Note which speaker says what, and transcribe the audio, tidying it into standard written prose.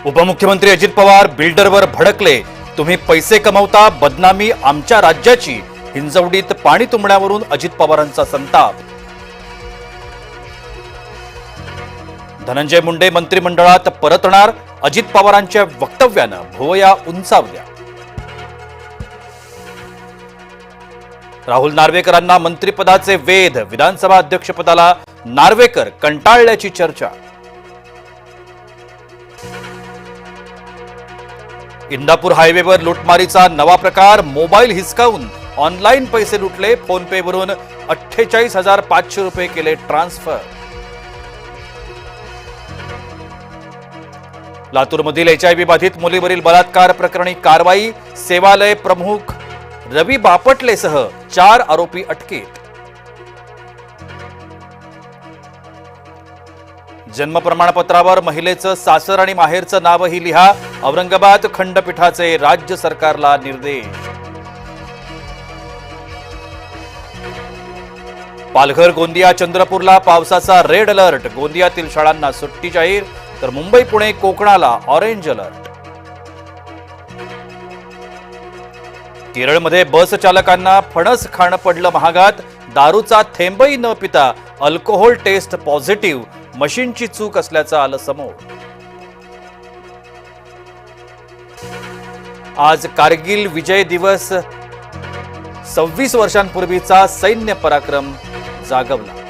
Speaker 1: उपमुख्यमंत्री अजित पवार बिल्डरवर भडकले, तुम्ही पैसे कमवता, बदनामी आमच्या राज्याची. हिंजवडीत पाणी तुंबण्यावरून अजित पवारांचा संताप. धनंजय मुंडे मंत्रिमंडळात परतणार, अजित पवारांच्या वक्तव्यानं भुवया उंचावल्या. राहुल नार्वेकरांना मंत्रिपदाचे वेध, विधानसभा अध्यक्षपदाला नार्वेकर कंटाळल्याची चर्चा. इंदापूर हायवेवर लुटमारीचा नवा प्रकार, मोबाईल हिसकावून ऑनलाईन पैसे लुटले, फोनपेवरून 48,500 रुपये केले ट्रान्सफर. लातूरमधील HIV बाधित मुलीवरील बलात्कार प्रकरणी कारवाई, सेवालय प्रमुख रवी बापटलेसह 4 आरोपी अटकेत. जन्म प्रमाणपत्रावर महिलेचं सासर आणि माहेरचं नावही लिहा, औरंगाबाद खंडपीठाचे राज्य सरकारला निर्देश. पालघर, गोंदिया, चंद्रपूरला पावसाचा रेड अलर्ट, गोंदियातील शाळांना सुट्टी जाहीर, तर मुंबई, पुणे, कोकणाला ऑरेंज अलर्ट. केरळमध्ये बस चालकांना फणस खाणं पडलं महागात, दारूचा थेंबही न पिता अल्कोहोल टेस्ट पॉझिटिव्ह, मशीनची चूक असल्याचं आलं समोर. आज कारगिल विजय दिवस, 26 वर्षांपूर्वीचा सैन्य पराक्रम जागवला.